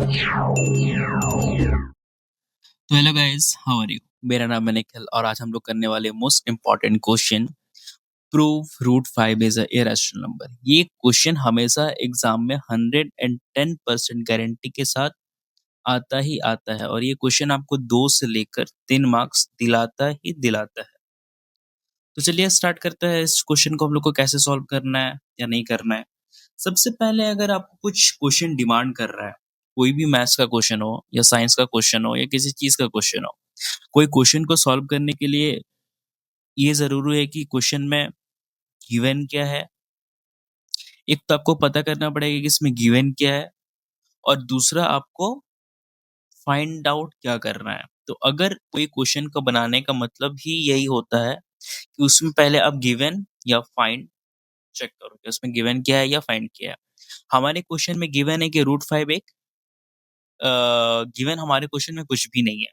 तो hello guys, how are you? मेरा नाम है निखिल और आज हम लोग करने वाले most important question, prove root 5 is a irrational number. ये क्वेश्चन हमेशा एग्जाम में 110% गारंटी के साथ आता ही आता है और ये क्वेश्चन आपको 2 से लेकर 3 मार्क्स दिलाता ही दिलाता है। तो चलिए स्टार्ट करते हैं। इस क्वेश्चन को हम लोग को कैसे सॉल्व करना है या नहीं करना है। सबसे पहले अगर आपको कुछ क्वेश्चन डिमांड कर रहा है, कोई भी मैथ्स का क्वेश्चन हो या साइंस का क्वेश्चन हो या किसी चीज का क्वेश्चन हो, कोई क्वेश्चन को सॉल्व करने के लिए ये ज़रूरी है कि क्वेश्चन में गिवन क्या है। एक तो आपको पता करना पड़ेगा कि इसमें गिवन क्या है और दूसरा आपको फाइंड आउट क्या करना है। तो अगर कोई क्वेश्चन को बनाने का मतलब ही यही होता है कि उसमें पहले आप गिवन या फाइंड चेक करो कि उसमें गिवन क्या है या फाइंड क्या है। हमारे क्वेश्चन में गिवन है कि रूट 5 एक गिवन हमारे क्वेश्चन में कुछ भी नहीं है।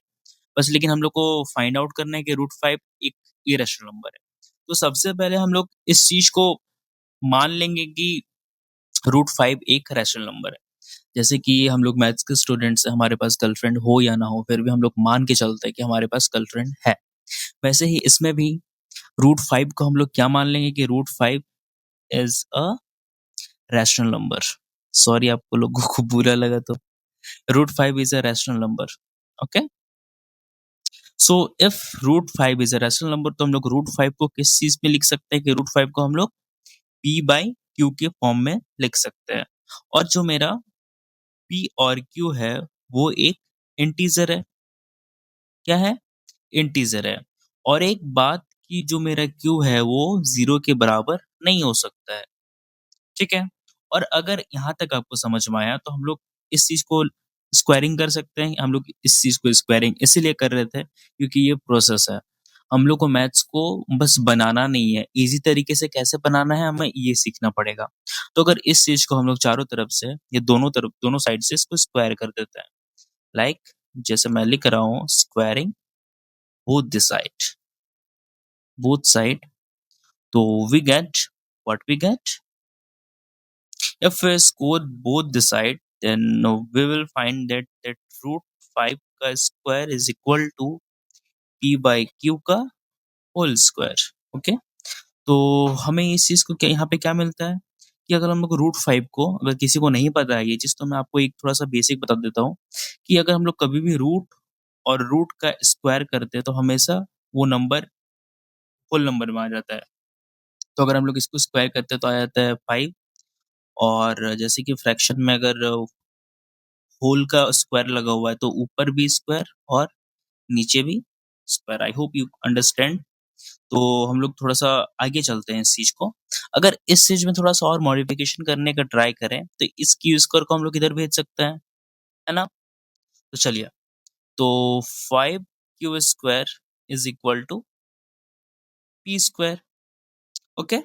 बस लेकिन हम लोग को फाइंड आउट करना है कि रूट 5 एक इरेशनल नंबर है। तो सबसे पहले हम लोग इस चीज़ को मान लेंगे कि रूट 5 एक रैशनल नंबर है। जैसे कि हम लोग मैथ्स के स्टूडेंट्स हैं, हमारे पास गर्लफ्रेंड हो या ना हो, फिर भी हम लोग मान के चलते हैं कि हमारे पास गर्लफ्रेंड है। वैसे ही इसमें भी रूट 5 को हम लोग क्या मान लेंगे कि root 5 is a rational number. Sorry आपको लोगों को बुरा लगा तो। Root 5 is a rational number. Okay? So if root 5 is a rational number तो हम लोग रूट 5 को किस चीज़ में लिख सकते हैं कि रूट 5 को हम लोग P बाई Q के फॉर्म में लिख सकते हैं। और जो मेरा P और Q है वो एक इंटीजर है। क्या है? इंटीजर है। और एक बात कि जो मेरा Q है वो 0 के बराबर नहीं हो सकता है। ठीक है? और अगर यहाँ तक आपको समझ में आया तो हम लोग इस चीज़ को स्क्वायरिंग कर सकते हैं। हम लोग इस चीज़ को स्क्वायरिंग इसीलिए कर रहे थे क्योंकि ये प्रोसेस है। हम लोग को मैथ्स को बस बनाना नहीं है, ईज़ी तरीके से कैसे बनाना है हमें ये सीखना पड़ेगा। तो अगर इस चीज़ को हम लोग चारों तरफ से या दोनों साइड से इसको स्क्वायर कर देते हैं। लाइक जैसे मैं लिख रहा हूँ स्क्वायरिंग बोथ साइड तो we get what we get if we score both the side then we will find that root 5 का square is equal to p by q का होल स्क्वायर। ओके, तो हमें इस चीज को क्या यहाँ पे क्या मिलता है कि अगर हम लोग रूट 5 को, अगर किसी को नहीं पता है ये चीज तो मैं आपको एक थोड़ा सा बेसिक बता देता हूँ कि अगर हम लोग कभी भी रूट और रूट का स्क्वायर करते हैं तो हमेशा वो नंबर होल नंबर में आ जाता है। तो अगर हम लोग इसको स्क्वायर करते हैं तो आ जाता है 5। और जैसे कि फ्रैक्शन में अगर होल का स्क्वायर लगा हुआ है तो ऊपर भी स्क्वायर और नीचे भी square. I hope you understand. तो हम लोग थोड़ा सा आगे चलते हैं इस चीज को। अगर इस चीज में थोड़ा सा और मॉडिफिकेशन करने का ट्राई करें तो इस क्यू स्क्वायर को हम लोग इधर भेज सकते हैं, है ना? तो चलिए, तो 5 Q square is equal to P square. Okay,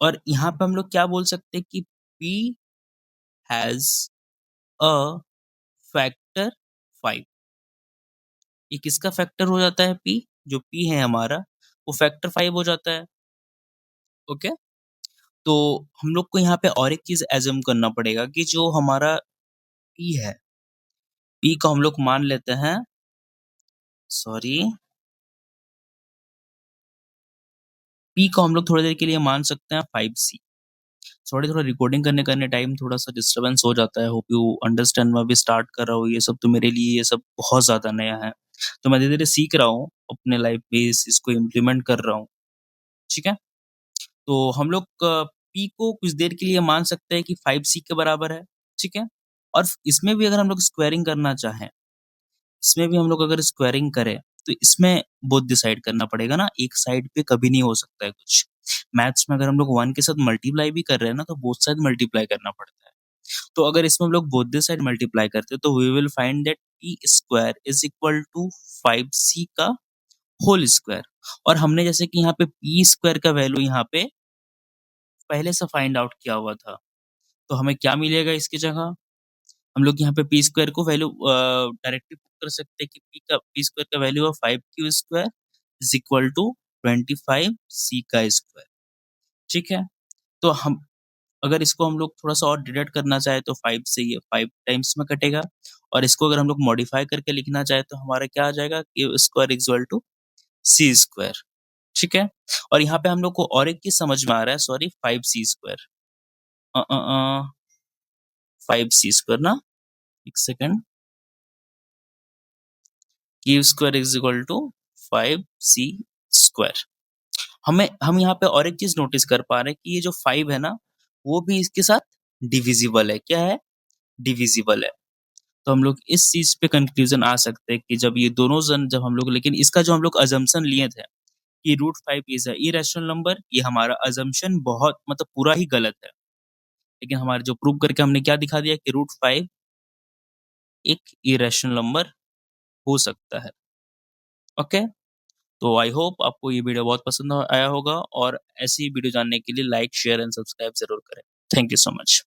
और यहाँ पे हम लोग क्या बोल सकते हैं कि पी हैज अ फैक्टर 5। ये किसका फैक्टर हो जाता है? पी, जो पी है हमारा वो फैक्टर 5 हो जाता है। ओके, तो हम लोग को यहाँ पे और एक चीज एज्यूम करना पड़ेगा कि जो हमारा पी है, पी को हम लोग मान लेते हैं, सॉरी, पी को हम लोग थोड़ी देर के लिए मान सकते हैं 5C। सॉरी, थोड़ा रिकॉर्डिंग करने टाइम थोड़ा सा डिस्टरबेंस हो जाता है। Hope you understand. मैं अभी स्टार्ट कर रहा हूँ, ये सब तो मेरे लिए ये सब बहुत ज्यादा नया है। तो मैं धीरे धीरे सीख रहा हूँ, अपने लाइफ में इसको इम्प्लीमेंट कर रहा हूँ। ठीक है, तो हम लोग पी को कुछ देर के लिए मान सकते हैं कि 5C के बराबर है। ठीक है, और इसमें भी अगर हम लोग स्क्वायरिंग करना चाहें, इसमें भी हम लोग अगर स्क्वायरिंग करें तो इसमें बोथ डिसाइड करना पड़ेगा ना, एक साइड पे कभी नहीं हो सकता है कुछ। मैथ्स में अगर हम लोग 1 के साथ मल्टीप्लाई भी कर रहे हैं ना तो बोथ साइड मल्टीप्लाई करना पड़ता है। तो अगर इसमें हम लोग बोथ द साइड मल्टीप्लाई करते हैं तो we will find that P square is equal to 5C का होल स्क्वायर। और हमने जैसे कि यहाँ पे पी स्क्वायर का वैल्यू यहाँ पे पहले से फाइंड आउट किया हुआ था, तो हमें क्या मिलेगा इसकी जगह? हम लोग यहाँ पे पी स्क्वायर को वैल्यू डायरेक्टली पुट कर सकते हैं कि पी स्क्वायर का वैल्यू है 5Q square is equal to 25C का स्क्वायर। ठीक है, तो हम अगर इसको हम लोग थोड़ा सा और डिडक्ट करना चाहे तो 5 से ये 5 टाइम्स में कटेगा, और इसको अगर हम लोग मॉडिफाई करके लिखना चाहे तो हमारा क्या आ जाएगा, Q square equal to C square. ठीक है, और यहाँ पे हम लोग को और एक चीज समझ में आ रहा है, sorry 5c square, 5c square ना, एक second, Q square is equal to 5c square. हम यहाँ पे और एक चीज नोटिस कर पा रहे हैं कि ये जो 5 है ना, वो भी इसके साथ डिविजिबल है। क्या है? डिविजिबल है। तो हम लोग इस चीज पे कंक्लूजन आ सकते हैं कि जब ये दोनों जन जब हम लोग, लेकिन इसका जो हम लोग अजम्पशन लिए थे कि root 5 is a irrational number, ये हमारा अजम्पशन बहुत मतलब पूरा ही गलत है। लेकिन हमारे जो प्रूव करके हमने क्या दिखा दिया कि रूट 5 एक इरेशनल नंबर हो सकता है। ओके, तो आई होप आपको ये वीडियो बहुत पसंद आया होगा, और ऐसी वीडियो जानने के लिए लाइक शेयर एंड सब्सक्राइब जरूर करें। Thank you so much.